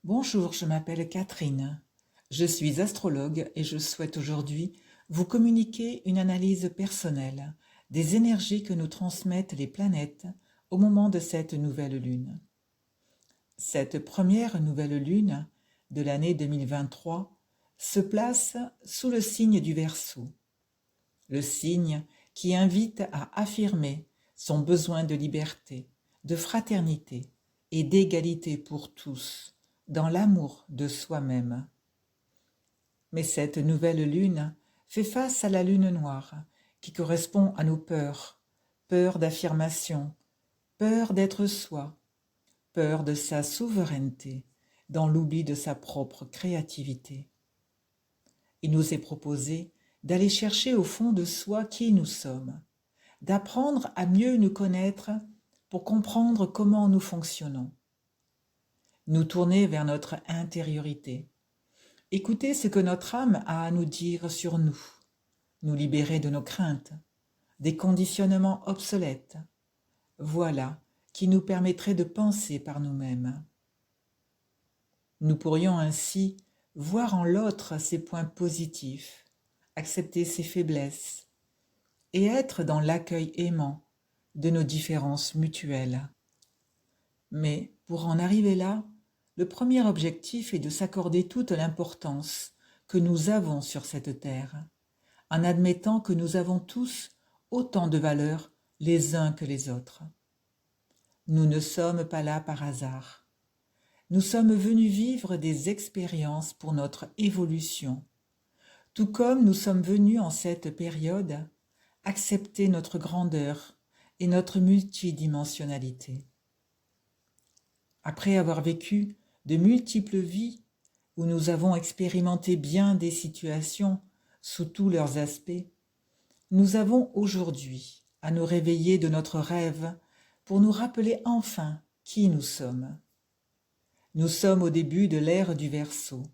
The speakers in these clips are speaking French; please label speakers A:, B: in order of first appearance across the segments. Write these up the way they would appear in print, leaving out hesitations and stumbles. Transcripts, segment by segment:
A: Bonjour, je m'appelle Catherine. Je suis astrologue et je souhaite aujourd'hui vous communiquer une analyse personnelle des énergies que nous transmettent les planètes au moment de cette nouvelle lune. Cette première nouvelle lune de l'année 2023 se place sous le signe du Verseau, le signe qui invite à affirmer son besoin de liberté, de fraternité et d'égalité pour tous, dans l'amour de soi-même. Mais cette nouvelle lune fait face à la lune noire, qui correspond à nos peurs, peur d'affirmation, peur d'être soi, peur de sa souveraineté, dans l'oubli de sa propre créativité. Il nous est proposé d'aller chercher au fond de soi qui nous sommes, d'apprendre à mieux nous connaître pour comprendre comment nous fonctionnons. Nous tourner vers notre intériorité, écouter ce que notre âme a à nous dire sur nous, nous libérer de nos craintes, des conditionnements obsolètes. Voilà qui nous permettrait de penser par nous-mêmes. Nous pourrions ainsi voir en l'autre ses points positifs, accepter ses faiblesses et être dans l'accueil aimant de nos différences mutuelles. Mais pour en arriver là, le premier objectif est de s'accorder toute l'importance que nous avons sur cette terre, en admettant que nous avons tous autant de valeur les uns que les autres. Nous ne sommes pas là par hasard. Nous sommes venus vivre des expériences pour notre évolution, tout comme nous sommes venus en cette période accepter notre grandeur et notre multidimensionnalité. Après avoir vécu de multiples vies où nous avons expérimenté bien des situations sous tous leurs aspects, nous avons aujourd'hui à nous réveiller de notre rêve pour nous rappeler enfin qui nous sommes. Nous sommes au début de l'ère du Verseau,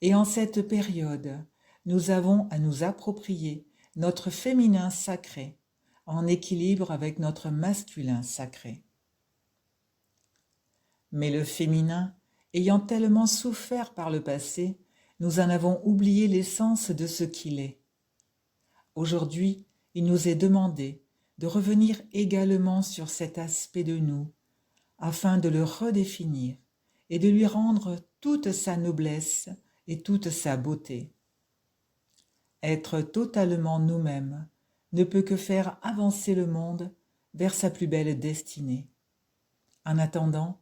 A: et en cette période, nous avons à nous approprier notre féminin sacré, en équilibre avec notre masculin sacré. Mais le féminin, ayant tellement souffert par le passé, nous en avons oublié l'essence de ce qu'il est. Aujourd'hui, il nous est demandé de revenir également sur cet aspect de nous, afin de le redéfinir et de lui rendre toute sa noblesse et toute sa beauté. Être totalement nous-mêmes ne peut que faire avancer le monde vers sa plus belle destinée. En attendant,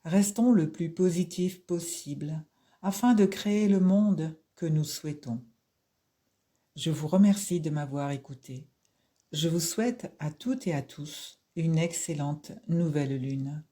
A: restons le plus positif possible afin de créer le monde que nous souhaitons. Je vous remercie de m'avoir écouté. Je vous souhaite à toutes et à tous une excellente nouvelle lune.